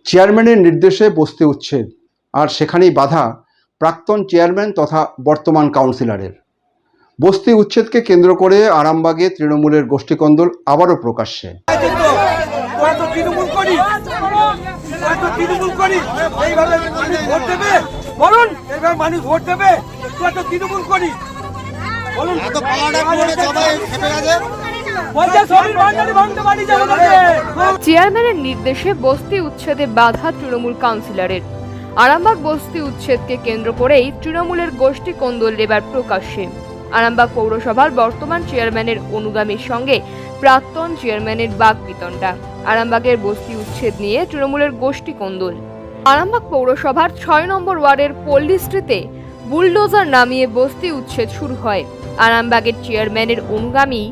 চেয়ারম্যানের নির্দেশে বস্তি উচ্ছেদ, আর সেখানেই বাধা প্রাক্তন চেয়ারম্যান তথা বর্তমান কাউন্সিলরের। বস্তি উচ্ছেদকে কেন্দ্র করে আরামবাগে তৃণমূলের গোষ্ঠীকন্দল আবারও প্রকাশ্যে। চেয়ারম্যানের নির্দেশে বস্তি উচ্ছেদে বাধা তৃণমূল কাউন্সিলরের। আরামবাগ বস্তি উচ্ছেদকে কেন্দ্র করেই তৃণমূলের গোষ্ঠী কোন্দল এবার প্রকাশ্যে। আরামবাগ পৌরসভার বর্তমান চেয়ারম্যানের অনুগামীর সঙ্গে প্রাক্তন চেয়ারম্যানের বাকবিতণ্ডা। আরামবাগের বস্তি উচ্ছেদ নিয়ে তৃণমূলের গোষ্ঠী কোন্দল। আরামবাগ পৌরসভার ৬ নম্বর ওয়ার্ডের পল্লী স্ট্রিটে বুলডোজার নামিয়ে বস্তি উচ্ছেদ শুরু হয়। আরামবাগের চেয়ারম্যানের অনুগামী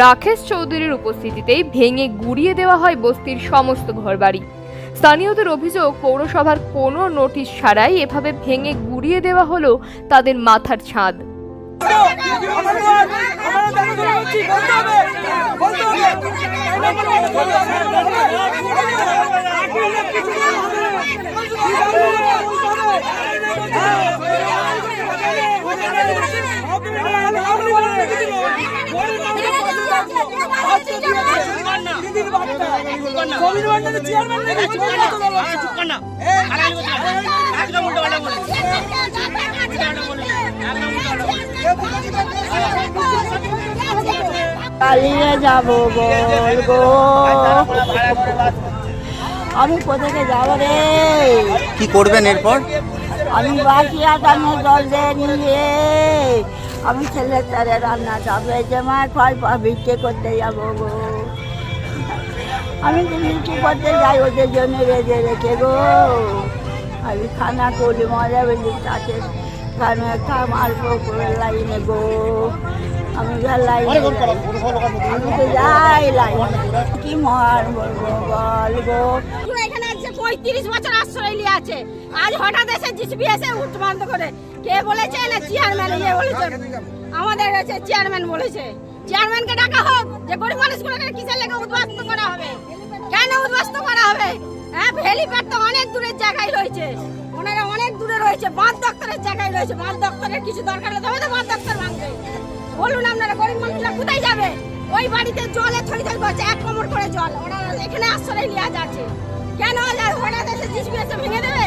রাকেশ চৌধুরীর উপস্থিতিতেই ভেঙে গুড়িয়ে দেওয়া হয় বস্তির সমস্ত ঘরবাড়ি। স্থানীয়দের অভিযোগ, পৌরসভার কোনো নোটিশ ছাড়াই এভাবে ভেঙে গুড়িয়ে দেওয়া হলো তাদের মাথার ছাদ। পালিয়ে যাবো বলবো, আমি কোথাকে যাবো রে? কি করবেন এরপর? আমি বাকি আটানো জল নিয়ে আমি ছেলের তারে রান্না যাবে যে মা ফল বিক্রি করতে যাবো গো। আমি তো বিক্রি করতে যাই ওদের জন্য রেজে রেখে গো। আমি খানা করি মজা বেশি তাতে মারবো করে লাইনে গো। আমি আমি তো যাই লাইনে কি মার বলবো বলবো। এখানে ৩৫ বছর আশ্রয় নিয়ে আছে, আজ হঠাৎ এসে জিসিবি এসে উঠবন্ধ করে। কে বলেছে? না চেয়ারম্যান বলেছে, আমাদের চেয়ারম্যান বলেছে। চেয়ারম্যানকে ডাকা হোক, যে গরিব মানুষগুলোকে কিসের লেগে উদ্বাস্ত করা হবে? কেন উদ্বাস্ত করা হবে? হ্যাঁ, হেলিপ্যাড তো অনেক দূরের জায়গায় রয়েছে, ওনারা অনেক দূরে রয়েছে, বাঁধ দপ্তরের জায়গায় রয়েছে। বাঁধ দপ্তরের কিছু দরকার হলে তবে তো বাঁধ দপ্তর ভাঙবে। বলুন আপনারা, গরিব মানুষরা কোথায় যাবে? ওই বাড়িতে জলে ছড়ি ছড়ি পড়ছে, 1 কোমর করে জল। ওরা এখানে আশ্রয় নিয়ে যাচ্ছে, কেন হঠাৎ এসে জিসিবি এসে ভেঙে দেবে?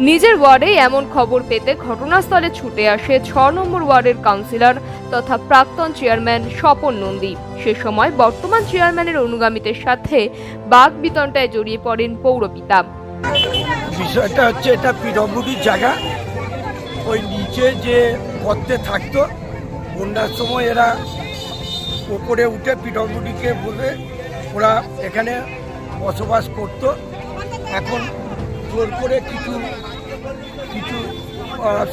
নিজের ওয়ার্ডে এমন খবর পেতে ঘটনাস্থলে ছুটে আসে ৬ নম্বর ওয়ার্ডের কাউন্সিলর তথা প্রাক্তন চেয়ারম্যান স্বপন নন্দী। সে সময় বর্তমান চেয়ারম্যানের অনুগামীদের সাথে বাকবিতণ্ডায় জড়িয়ে পড়েন পৌরপিতা। বিষয়টা হচ্ছে, এটা পিডব্লিউডির জায়গা। ওই নিচে যে গর্তে থাকতো, বন্যার সময় এরা ওপরে উঠে পিডব্লিউডিকে বলে ওরা এখানে বসবাস করত। এখন জোর করে কিছু কিছু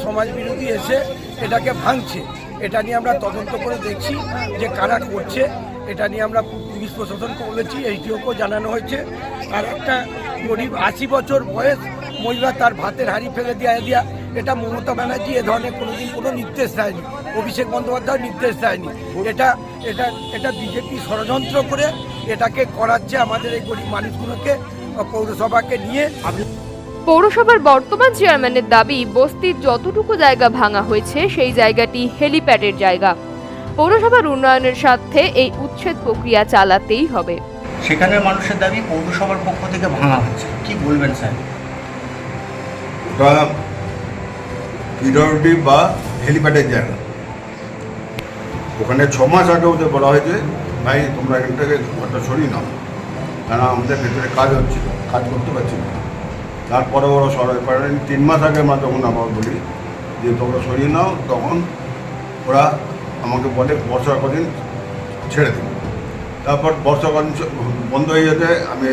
সমাজবিরোধী এসে এটাকে ভাঙছে। এটা নিয়ে আমরা তদন্ত করে দেখছি যে কারা করছে। এটা নিয়ে আমরা পুলিশ প্রশাসনকে বলেছি, এইটিওকেও জানানো হয়েছে। আর একটা গরিব 80 বছর বয়স মহিলা, তার ভাতের হাঁড়ি ফেলে দেওয়া, এটা মমতা ব্যানার্জি এ ধরনের কোনোদিন কোনো নির্দেশ দেয়নি, অভিষেক বন্দ্যোপাধ্যায় নির্দেশ দেয়নি। এটা এটা এটা বিজেপি ষড়যন্ত্র করে এটাকে করাচ্ছে আমাদের এই গরিব মানুষগুলোকে পৌরসভাকে নিয়ে। পৌরসভার বর্তমান চেয়ারম্যানের দাবি, বস্তির যতটুকু জায়গা ভাঙা হয়েছে সেই জায়গাটি হেলিপ্যাডের জায়গা। পৌরসভার উন্নয়নের স্বার্থে এই উচ্ছেদ প্রক্রিয়া চালাতেই হবে। সেখানের মানুষের দাবি পৌরসভার পক্ষ থেকে ভাঙা হচ্ছে, কি বলবেন স্যার? ওটা পিডব্লিউডি বা হেলিপ্যাডের জায়গা। ওখানে 6 মাস আগে ওদের বলা হয়েছে, ভাই তোমরা এখান থেকে ঘরটা সরিয়ে নাও, কেন আমাদের ভেতরে কাজ হচ্ছে, কাজ করতে পারছি না। তারপরে ওরা সরাই পারেন। 3 মাস আগে আমরা তখন আবার বলি যে তোমরা সরিয়ে নাও, তখন ওরা আমাকে বলে বর্ষা কদিন ছেড়ে দিন। তারপর বর্ষা কদিন বন্ধ হয়ে যেতে আমি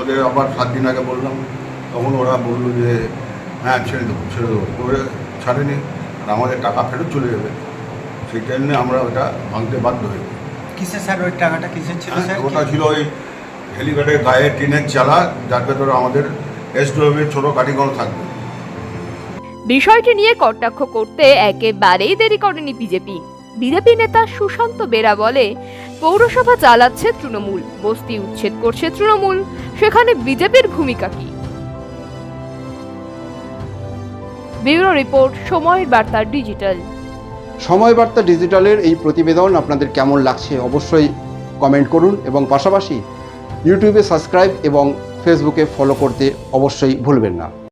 ওদের আবার 7 দিন আগে বললাম, তখন ওরা বললো যে হ্যাঁ ছেড়ে দেবো করে ছাড়েনি, আর আমাদের টাকা ফেরত চলে যাবে। সেই টাইমে আমরা ওটা ভাঙতে বাধ্য হই। কিসে স্যার ওই টাকাটা কিসের ছিল স্যার? ওটা ছিল ওই হেলিপ্যাডের গায়ে টিনের চালা, যার ভেতরে আমাদের এসডব্লিউর ছোট কাঠিগুলো থাকবে। বিষয়টি নিয়ে কটাক্ষ করতে একেবারেই দেরি করেনি বিজেপি। বিজেপি নেতা সুশান্ত বেরা বলে, পৌরসভা চালাচ্ছে তৃণমূল, বস্তি উচ্ছেদ করছে তৃণমূল, সেখানে বিজেপির ভূমিকা কি? ব্যুরো রিপোর্ট, সময়ের বার্তা ডিজিটাল। সময় বার্তা ডিজিটালের এই প্রতিবেদন আপনাদের কেমন লাগছে অবশ্যই কমেন্ট করুন এবং পাশাপাশি ইউটিউবে সাবস্ক্রাইব এবং ফেসবুকে ফলো করতে অবশ্যই ভুলবেন না।